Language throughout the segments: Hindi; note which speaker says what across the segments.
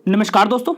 Speaker 1: नमस्कार दोस्तों,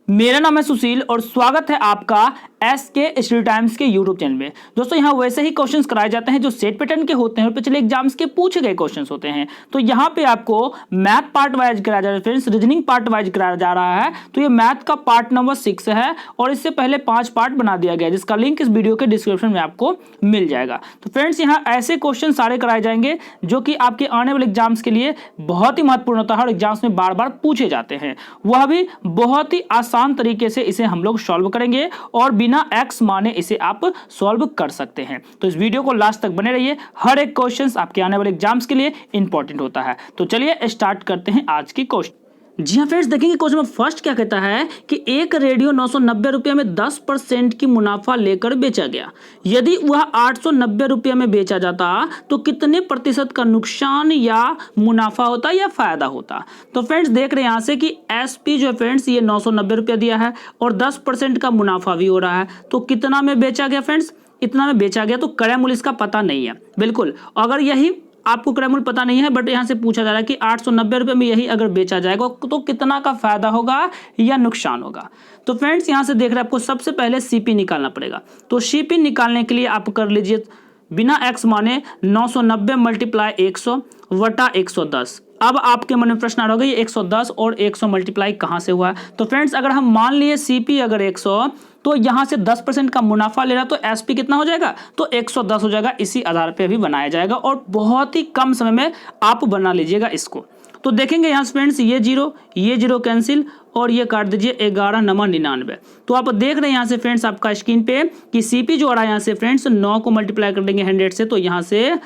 Speaker 1: मेरा नाम है सुशील और स्वागत है आपका एसके स्टडी टाइम्स के यूट्यूब चैनल में। दोस्तों यहाँ वैसे ही क्वेश्चंस कराए जाते हैं जो सेट पैटर्न के होते हैं और पिछले एग्जाम्स के पूछे गए क्वेश्चंस होते हैं। तो यहाँ पे आपको मैथ पार्ट वाइज कराया जा रहा है फ्रेंड्स, रीजनिंग पार्ट वाइज कराया जा रहा है। तो ये मैथ का पार्ट नंबर 6 है और इससे पहले 5 पार्ट बना दिया गया जिसका लिंक इस वीडियो के डिस्क्रिप्शन में आपको मिल जाएगा। तो फ्रेंड्स यहाँ ऐसे क्वेश्चन सारे कराए जाएंगे जो कि आपके आने वाले एग्जाम्स के लिए बहुत ही महत्वपूर्ण होता है और एग्जाम्स में बार बार पूछे जाते हैं। वह भी बहुत ही आसान तरीके से इसे हम लोग सॉल्व करेंगे और बिना एक्स माने इसे आप सॉल्व कर सकते हैं। तो इस वीडियो को लास्ट तक बने रहिए, हर एक क्वेश्चन आपके आने वाले एग्जाम्स के लिए इंपॉर्टेंट होता है। तो चलिए स्टार्ट करते हैं आज की क्वेश्चन। जी हाँ फ्रेंड्स, देखेंगे क्वेश्चन में फर्स्ट क्या कहता है कि एक रेडियो 990 रुपये में 10% की मुनाफा लेकर बेचा गया। यदि वह 890 रुपये में बेचा जाता तो कितने प्रतिशत का नुकसान या मुनाफा होता या फायदा होता। तो फ्रेंड्स देख रहे हैं यहाँ से कि एसपी जो है फ्रेंड्स ये 990 रुपया दिया है और 10% का मुनाफा भी हो रहा है। तो कितना में बेचा गया फ्रेंड्स, इतना में बेचा गया। तो क्रय मूल्य इसका पता नहीं है बिल्कुल। अगर यही आपको क्रय मूल्य पता नहीं है बट यहाँ से पूछा जा रहा है कि 890 रुपये में यही अगर बेचा जाएगा तो कितना का फायदा होगा या नुकसान होगा। तो फ्रेंड्स यहाँ से देख रहे हैं आपको सबसे पहले सीपी निकालना पड़ेगा। तो सीपी निकालने के लिए आप कर लीजिए बिना एक्स माने 990 मल्टीप्लाई 100 वटा 110। अब आपके मन में प्रश्न आ रहा होगा ये 110 और 100 मल्टीप्लाई कहाँ से हुआ है। तो फ्रेंड्स अगर हम मान लिए सीपी अगर 100 तो यहाँ से 10% का मुनाफा ले रहा तो एसपी कितना हो जाएगा, तो 110 हो जाएगा। इसी आधार पे भी बनाया जाएगा और बहुत ही कम समय में आप बना लीजिएगा इसको। तो देखेंगे यहाँ फ्रेंड्स ये जीरो कैंसिल और ये काट दीजिए 11 नंबर 99। तो आप देख रहे हैं यहाँ से फ्रेंड्स आपका स्क्रीन पे कि सीपी जो आ रहा है यहाँ से फ्रेंड्स 9 को मल्टीप्लाई कर देंगे 100 से तो यहाँ से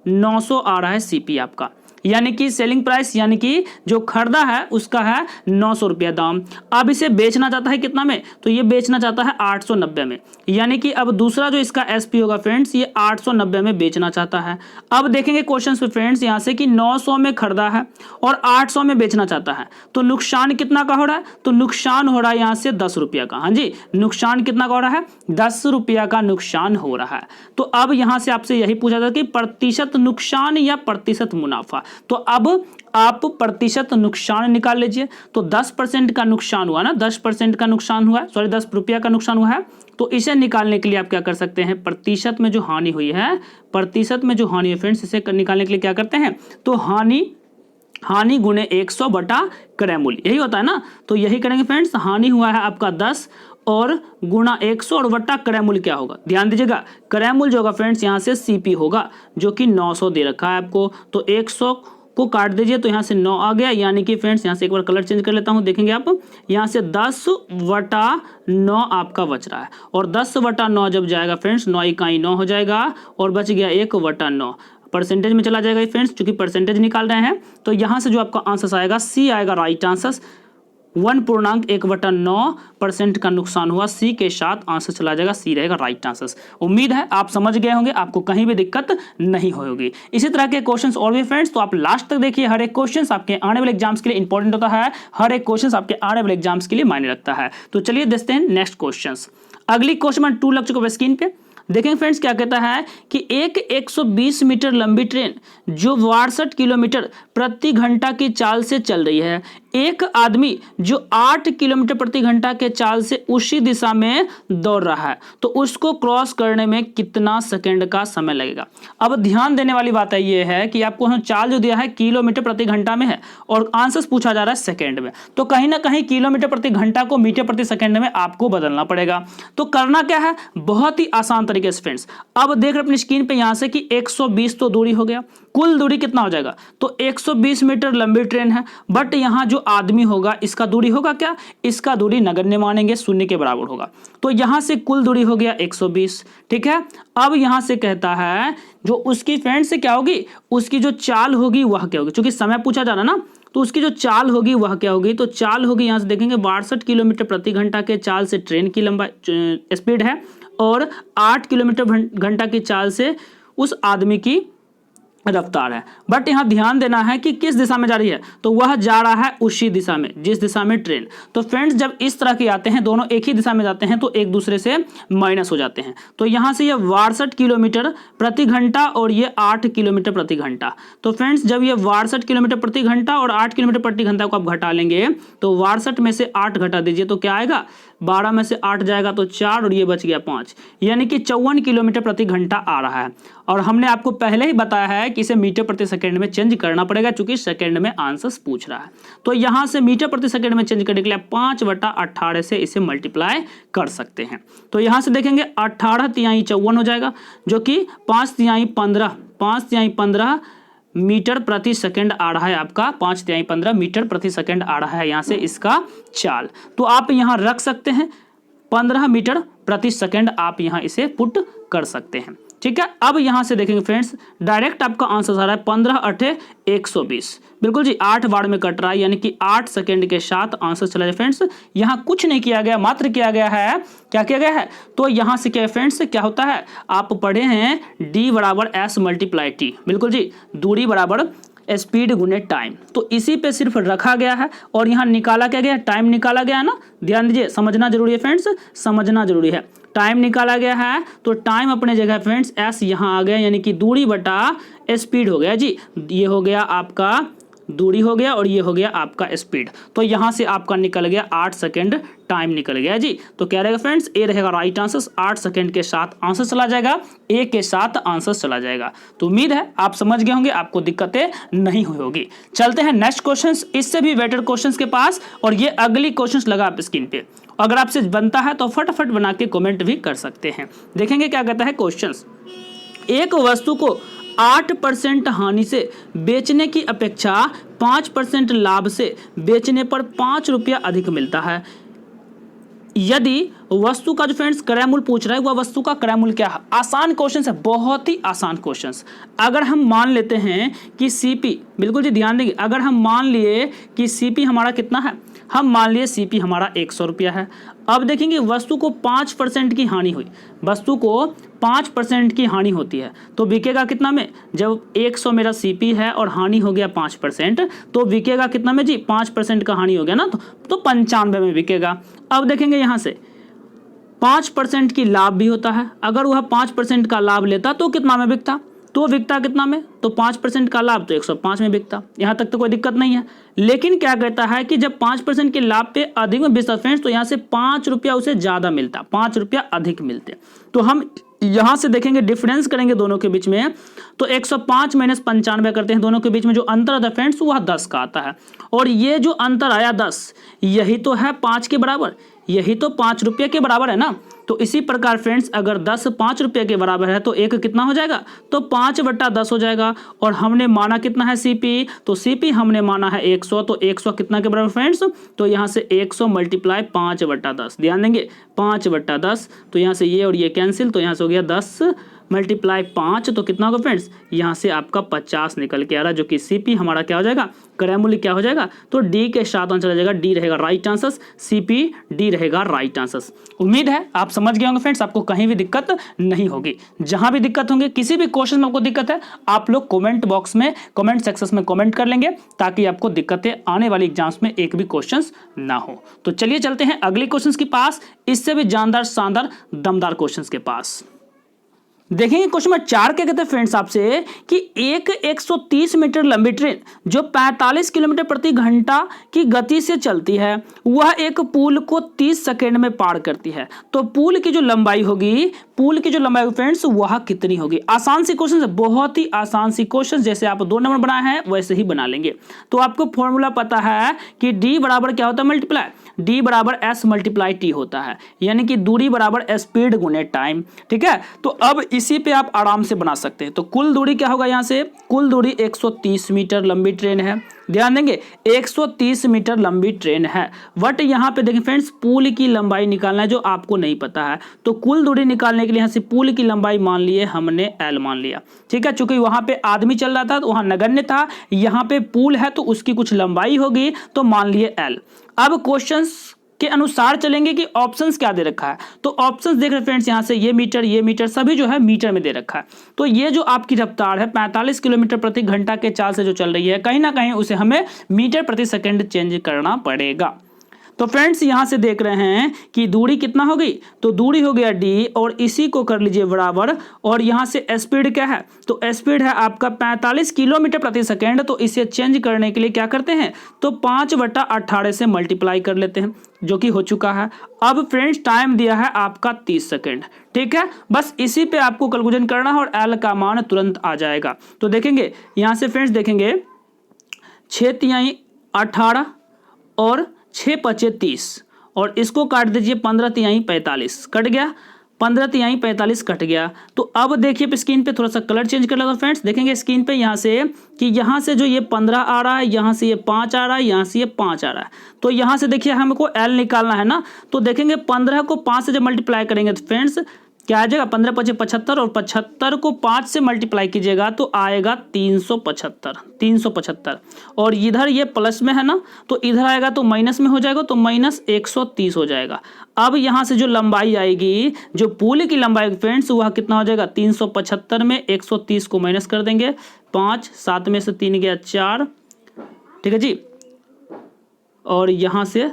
Speaker 1: 900 आ रहा है सीपी आपका, यानी कि सेलिंग प्राइस यानी कि जो खरीदा है उसका है 900 रुपया दाम। अब इसे बेचना चाहता है कितना में, तो ये बेचना चाहता है 890 में, यानी कि अब दूसरा जो इसका एसपी होगा फ्रेंड्स ये 890 में बेचना चाहता है। अब देखेंगे क्वेश्चन पे फ्रेंड्स यहाँ से कि 900 में खरीदा है और 800 में बेचना चाहता है तो नुकसान कितना का हो रहा है, तो नुकसान हो रहा है यहाँ से 10 रुपया का। हाँ जी, नुकसान कितना का हो रहा है, 10 रुपया का नुकसान हो रहा है। तो अब यहाँ से आपसे यही पूछा था कि प्रतिशत नुकसान या प्रतिशत मुनाफा। तो अब आप प्रतिशत नुकसान निकाल लीजिए। तो 10% का नुकसान हुआ ना, 10% का नुकसान हुआ है, सॉरी 10 रुपया का नुकसान हुआ है। तो इसे निकालने के लिए आप क्या कर सकते हैं, प्रतिशत में जो हानि हुई है, प्रतिशत में जो हानि है फ्रेंड्स इसे निकालने के लिए क्या करते हैं, तो हानि गुणे 100 बटा क्रय मूल्य, यही होता है ना। तो यही करेंगे फ्रेंड्स, हानि हुआ है आपका 10 और गुणा 100 और वटा क्रय मूल्य क्या होगा, ध्यान दीजिएगा क्रय मूल्य जो होगा फ्रेंड्स यहाँ से सीपी होगा जो कि 900 दे रखा है आपको। तो 100 को काट दीजिए तो यहाँ से 9 आ गया, यानी कि फ्रेंड्स यहाँ से एक बार कलर चेंज कर लेता हूँ। देखेंगे आप यहाँ से 10 बटा 9 आपका बच रहा है और 10 बटा 9 जब जाएगा फ्रेंड्स 9 इकाई 9 हो जाएगा और बच गया 1 बटा 9। परसेंटेज में चला जाएगा फ्रेंड्स, चूंकि परसेंटेज निकाल रहे हैं। तो यहाँ से जो आपका आंसर आएगा सी आएगा राइट आंसर। 1.1/9% का नुकसान हुआ, सी के साथ आंसर चला जाएगा, सी रहेगा राइट आंसर। उम्मीद है आप समझ गए होंगे, आपको कहीं भी दिक्कत नहीं होगी। इसी तरह के क्वेश्चंस और भी फ्रेंड्स, तो आप लास्ट तक देखिए। हर एक क्वेश्चंस आपके आने वाले एग्जाम्स के लिए इंपॉर्टेंट होता है, हर एक क्वेश्चंस आपके आने वाले एग्जाम्स के लिए मायने रखता है। तो चलिए देखते हैं नेक्स्ट क्वेश्चंस। अगली क्वेश्चन 2 लग चुका है स्क्रीन पे। देखेंगे फ्रेंड्स क्या कहता है कि एक 120 मीटर लंबी ट्रेन जो 62 किलोमीटर प्रति घंटा की चाल से चल रही है, एक आदमी जो 8 किलोमीटर प्रति घंटा के चाल से उसी दिशा में दौड़ रहा है, तो उसको क्रॉस करने में कितना सेकंड का समय लगेगा। अब ध्यान देने वाली बात ये है कि आपको चाल जो दिया है किलोमीटर प्रति घंटा में है और आंसर पूछा जा रहा है सेकंड में। तो कहीं ना कहीं किलोमीटर प्रति घंटा को मीटर प्रति सेकंड में आपको बदलना पड़ेगा। तो करना क्या है, बहुत ही आसान तरीके से फ्रेंड्स। अब देख रहे अपनी स्क्रीन पे यहाँ से कि 120 तो दूरी हो गया, कुल दूरी कितना हो जाएगा, तो 120 मीटर लंबी ट्रेन है बट यहाँ जो आदमी होगा इसका दूरी होगा क्या, इसका दूरी नगण्य मानेंगे, 0 के बराबर होगा। तो यहाँ से कुल दूरी हो गया 120, ठीक है। अब यहाँ से कहता है जो उसकी फ्रेंड से क्या होगी, उसकी जो चाल होगी वह क्या होगी, क्योंकि समय पूछा जा रहा ना, तो उसकी जो चाल होगी वह क्या होगी। तो चाल होगी यहाँ से देखेंगे 62 किलोमीटर प्रति घंटा के चाल से ट्रेन की लंबाई स्पीड है और 8 किलोमीटर घंटा की चाल से उस आदमी की रफ्तार है। बट यहाँ ध्यान देना है कि किस दिशा में जा रही है, तो वह जा रहा है उसी दिशा में जिस दिशा में ट्रेन। तो फ्रेंड्स जब इस तरह के आते हैं, दोनों एक ही दिशा में जाते हैं, तो एक दूसरे से माइनस हो जाते हैं। तो यहाँ से ये 62 किलोमीटर प्रति घंटा और ये 8 किलोमीटर प्रति घंटा। तो फ्रेंड्स जब ये 62 किलोमीटर प्रति घंटा और 8 किलोमीटर प्रति घंटा को आप घटा लेंगे, तो 62 में से 8 घटा दीजिए तो क्या आएगा, 12 में से 8 जाएगा तो 4 और ये बच गया 5, यानी कि 54 किलोमीटर प्रति घंटा आ रहा है। और हमने आपको पहले ही बताया है कि इसे मीटर प्रति सेकंड में चेंज करना पड़ेगा, चूंकि सेकंड में आंसर्स पूछ रहा है। तो यहां से मीटर प्रति सेकंड में चेंज करने के लिए 5/18 से इसे मल्टीप्लाई कर सकते हैं। तो यहां से देखेंगे 18 तिहाई 54 हो जाएगा, जो कि 5 तिहाई 15 मीटर प्रति सेकंड आ रहा है आपका, 5 तिहाई 15 मीटर प्रति सेकंड आ रहा है यहाँ से इसका चाल। तो आप यहाँ रख सकते हैं 15 मीटर प्रति सेकंड, आप यहाँ इसे पुट कर सकते हैं। ठीक है, अब यहां से देखेंगे फ्रेंड्स, डायरेक्ट आपका आंसर आ रहा है 15 8 120। बिल्कुल जी, 8 बार में कट रहा है, यानी कि 8 सेकंड के साथ आंसर चला जाए। फ्रेंड्स यहां कुछ नहीं किया गया, मात्र किया गया है, क्या किया गया है, तो यहां से क्या फ्रेंड्स क्या होता है, आप पढ़े हैं d बराबर s मल्टीप्लाई t। बिल्कुल जी, दूरी बराबर स्पीड गुने टाइम, तो इसी पे सिर्फ रखा गया है और यहाँ निकाला क्या गया, टाइम निकाला गया है ना। ध्यान दीजिए, समझना जरूरी है फ्रेंड्स, समझना जरूरी है। टाइम निकाला गया है तो टाइम अपने जगह फ्रेंड्स एस यहाँ आ गया, यानी कि दूरी बटा स्पीड हो गया जी। ये हो गया आपका दूरी हो गया और ये हो गया आपका स्पीड। तो यहाँ से आपका निकल गया 8 सेकंड टाइम निकल गया जी। तो क्या रहेगा फ्रेंड्स, ए रहेगा राइट आंसर। 8 सेकंड के साथ आंसर चला जाएगा, ए के साथ आंसर चला जाएगा। तो उम्मीद है आप समझ गए होंगे, आपको दिक्कतें नहीं हुई होगी। चलते हैं नेक्स्ट क्वेश्चन, इससे भी बेटर क्वेश्चन के पास, और ये अगली क्वेश्चन लगा आप स्क्रीन पे। अगर आपसे बनता है तो फटाफट बना के कमेंट भी कर सकते हैं। देखेंगे क्या कहता है क्वेश्चन। एक वस्तु को 8% हानि से बेचने की अपेक्षा 5% लाभ से बेचने पर 5 रुपया अधिक मिलता है। यदि वस्तु का जो फ्रेंड्स क्रय मूल्य पूछ रहा है, वह वस्तु का क्रय मूल्य क्या है। आसान क्वेश्चन है, बहुत ही आसान क्वेश्चन। अगर हम मान लेते हैं कि सीपी, बिल्कुल जी ध्यान देंगे, अगर हम मान लिए कि सीपी हमारा कितना है, हम मान लिए सीपी हमारा 100 रुपया है। अब देखेंगे वस्तु को 5% की हानि हुई, वस्तु को 5% की हानि होती है तो बिकेगा कितना में, जब 100 मेरा सीपी है और हानि हो गया 5%, तो बिकेगा कितना में जी, 5% का हानि हो गया ना, तो 95 में बिकेगा। अब देखेंगे यहाँ से 5% की लाभ भी होता है, अगर वह 5% का लाभ लेता तो कितना में बिकता, तो बिकता कितना में, तो 5% का लाभ तो 105 में बिकता। यहाँ तक तो कोई दिक्कत नहीं है। लेकिन क्या कहता है कि जब 5% के लाभ पे अधिक में बेचता फ्रेंड्स, तो यहाँ से 5 रुपया उसे ज़्यादा मिलता, 5 रुपया अधिक मिलते। तो हम यहाँ से देखेंगे डिफरेंस करेंगे दोनों के बीच में, तो 105 माइनस 95 करते हैं, दोनों के बीच में जो अंतर आता है फ्रेंड्स वह 10 का आता है। और ये जो अंतर आया 10, यही तो है 5 के बराबर, यही तो 5 रुपये के बराबर है ना। तो इसी प्रकार फ्रेंड्स अगर 10 5 रुपये के बराबर है तो एक कितना हो जाएगा, तो 5/10 हो जाएगा। और हमने माना कितना है सीपी, तो सीपी हमने माना है 100, तो 100 कितना के बराबर फ्रेंड्स, तो यहाँ से 100 मल्टीप्लाई 5/10, ध्यान देंगे 5/10, तो यहाँ से ये और ये कैंसिल, तो यहाँ से हो गया 10 मल्टीप्लाई 5, तो कितना होगा फ्रेंड्स, यहाँ से आपका 50 निकल के आ रहा है, जो कि सीपी हमारा क्या हो जाएगा, क्रय मूल्य क्या हो जाएगा, तो डी के साथ आंसर आ जाएगा, डी रहेगा राइट आंसर, सीपी डी रहेगा राइट आंसर। उम्मीद है आप समझ गए होंगे फ्रेंड्स, आपको कहीं भी दिक्कत नहीं होगी। जहां भी दिक्कत होंगे, किसी भी क्वेश्चन में आपको दिक्कत है, आप लोग कमेंट बॉक्स में, कमेंट सेक्शन में कमेंट कर लेंगे, ताकि आपको दिक्कतें आने वाली एग्जाम्स में एक भी क्वेश्चन ना हो। तो चलिए चलते हैं अगले क्वेश्चन के पास, इससे भी जानदार शानदार दमदार क्वेश्चन के पास। देखेंगे क्वेश्चन नंबर 4 क्या कहते हैं फ्रेंड्स आपसे, कि एक 130 मीटर लंबी ट्रेन जो 45 किलोमीटर प्रति घंटा की गति से चलती है, वह एक पुल को 30 सेकेंड में पार करती है। तो पुल की जो लंबाई होगी, पुल की जो लंबाई फ्रेंड्स वह कितनी होगी। आसान सी क्वेश्चन है, बहुत ही आसान सी क्वेश्चन, जैसे आप 2 नंबर बनाए हैं वैसे ही बना लेंगे। तो आपको फॉर्मूला पता है कि डी बराबर क्या होता है, मल्टीप्लाई, डी बराबर एस मल्टीप्लाई टी होता है, यानी कि दूरी बराबर स्पीड गुने टाइम। ठीक है, तो अब इसी पे आप आराम से बना सकते हैं। तो कुल दूरी क्या होगा, यहाँ से कुल दूरी 130 मीटर लंबी ट्रेन है, ध्यान देंगे 130 मीटर लंबी ट्रेन है। बट यहाँ पे देखें फ्रेंड्स, पुल की लंबाई निकालना है जो आपको नहीं पता है, तो कुल दूरी निकालने के लिए यहाँ से पुल की लंबाई मान लिए हमने एल मान लिया। ठीक है, चूंकि वहां पे आदमी चल रहा था तो वहां नगण्य था, यहाँ पे पुल है तो उसकी कुछ लंबाई होगी, तो मान लिए एल। अब क्वेश्चन के अनुसार चलेंगे कि ऑप्शंस क्या दे रखा है। तो ऑप्शंस देख रहे फ्रेंड्स, यहाँ से ये मीटर सभी जो है मीटर में दे रखा है। तो ये जो आपकी रफ्तार है 45 किलोमीटर प्रति घंटा के चाल से जो चल रही है, कहीं ना कहीं उसे हमें मीटर प्रति सेकंड चेंज करना पड़ेगा। तो फ्रेंड्स यहां से देख रहे हैं कि दूरी कितना हो गई, तो दूरी हो गया d और इसी को कर लीजिए बराबर, और यहां से स्पीड क्या है, तो स्पीड है आपका 45 किलोमीटर प्रति सेकंड। तो इसे चेंज करने के लिए क्या करते हैं, तो 5/18 से मल्टीप्लाई कर लेते हैं, जो कि हो चुका है। अब फ्रेंड्स टाइम दिया है आपका 30 सेकंड, ठीक है। बस इसी पे आपको कैलकुलेशन करना है और एल का मान तुरंत आ जाएगा। तो देखेंगे यहां से फ्रेंड्स, देखेंगे 6×18 और 6×5 30, और इसको काट दीजिए 15×3 45, कट गया, 15×3 45 कट गया। तो अब देखिए स्क्रीन पे थोड़ा सा कलर चेंज कर लेता हूं फ्रेंड्स। देखेंगे स्क्रीन पे यहाँ से कि यहाँ से जो ये 15 आ रहा है, यहाँ से ये 5 आ रहा है, यहाँ से ये 5 आ रहा है। तो यहाँ से देखिए हमको एल निकालना है ना, तो देखेंगे 15 को 5 से जब मल्टीप्लाई करेंगे तो फ्रेंड्स क्या आ जाएगा, 15×5 75, और 75 को 5 से मल्टीप्लाई कीजिएगा तो आएगा 375। और इधर ये प्लस में है ना, तो इधर आएगा तो माइनस में हो जाएगा, तो -130 हो जाएगा। अब यहाँ से जो लंबाई आएगी, जो पुल की लंबाई फ्रेंड्स, वह कितना हो जाएगा, 375 में 130 को माइनस कर देंगे, 5, 7 में से 3 गया 4, ठीक है जी। और यहाँ से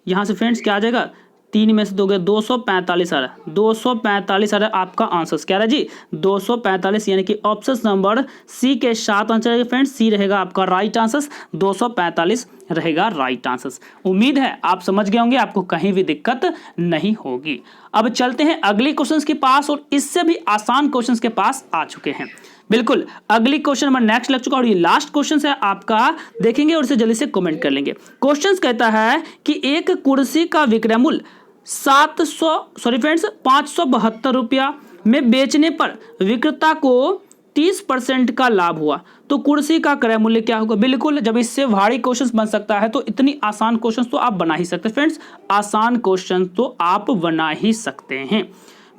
Speaker 1: फ्रेंड्स क्या आ जाएगा, 3 में से 2 गया 245 आ रहा है, 245 आ रहा है आपका आंसर। क्या रहा जी, 245, यानी कि ऑप्शन नंबर सी के 7 आंसर है फ्रेंड्स। सी रहेगा आपका राइट आंसर, 245 रहेगा राइट आंसर। उम्मीद है आप समझ गए होंगे, आपको कहीं भी दिक्कत नहीं होगी। अब चलते हैं अगली क्वेश्चन के पास, और इससे भी आसान क्वेश्चन के पास आ चुके हैं। बिल्कुल अगली क्वेश्चन नंबर नेक्स्ट लग चुका, और ये लास्ट क्वेश्चन है आपका, देखेंगे और इसे जल्दी से कमेंट कर लेंगे। क्वेश्चन कहता है कि एक कुर्सी का विक्रय मूल्य 572 रुपया में बेचने पर विक्रेता को 30% का लाभ हुआ, तो कुर्सी का क्रय मूल्य क्या होगा। बिल्कुल, जब इससे भारी क्वेश्चन बन सकता है तो इतनी आसान क्वेश्चन तो आप बना ही सकते हैं फ्रेंड्स, आसान क्वेश्चन तो आप बना ही सकते हैं।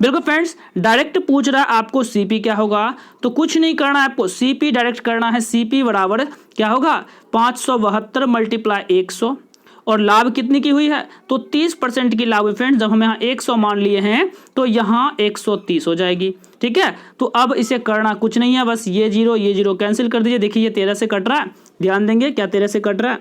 Speaker 1: बिल्कुल फ्रेंड्स, डायरेक्ट पूछ रहा है आपको सीपी क्या होगा, तो कुछ नहीं करना है आपको, सीपी डायरेक्ट करना है। सीपी बराबर क्या होगा, 572 × 100, और लाभ कितनी की हुई है, तो 30% की लाभ है फ्रेंड्स। जब हम यहाँ 100 मान लिए हैं तो यहाँ 130 हो जाएगी, ठीक है। तो अब इसे करना कुछ नहीं है, बस ये जीरो कैंसिल कर दीजिए। देखिए ये 13 से कट रहा है, ध्यान देंगे क्या 13 से कट रहा है,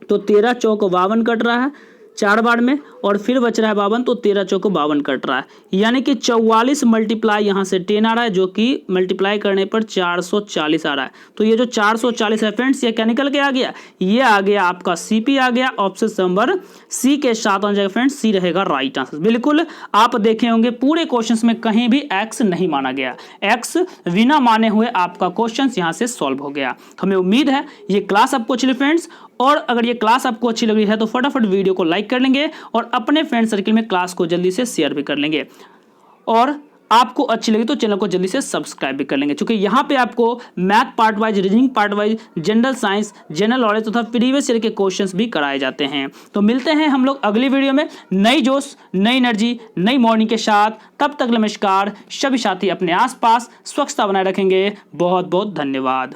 Speaker 1: तो 13 चौक 52 कट रहा है 4 बार में, और फिर बच रहा है 52, तो 13 चौक 52 कट रहा है, यानी कि 44 मल्टीप्लाई यहाँ से 10 आ रहा है, जो कि मल्टीप्लाई करने पर 440 आ रहा है। तो ये जो 440 है फ्रेंड्स, ये क्या निकल के आ गया, ये आ गया आपका सीपी आ गया। ऑप्शन नंबर सी के 7 आ जाएगा फ्रेंड्स, सी रहेगा राइट आंसर। बिल्कुल आप देखे होंगे पूरे क्वेश्चन में कहीं भी एक्स नहीं माना गया, एक्स बिना माने हुए आपका क्वेश्चन यहाँ से सॉल्व हो गया। हमें उम्मीद है ये क्लास आपको अच्छी लगी फ्रेंड्स, और अगर ये क्लास आपको अच्छी लग रही है तो फटाफट वीडियो को लाइक कर लेंगे, और अपने फ्रेंड सर्किल में क्लास को जल्दी से शेयर भी कर लेंगे, और आपको अच्छी लगी तो चैनल को जल्दी से सब्सक्राइब भी कर लेंगे, क्योंकि यहाँ पे आपको math part wise, reasoning part wise, general science, general knowledge तथा प्रीवियस ईयर के क्वेश्चंस भी कराए जाते हैं। तो मिलते हैं हम लोग अगली वीडियो में नई जोश, नई एनर्जी, नई मॉर्निंग के साथ। तब तक नमस्कार। सभी साथी अपने आसपास स्वच्छता बनाए रखेंगे। बहुत बहुत धन्यवाद।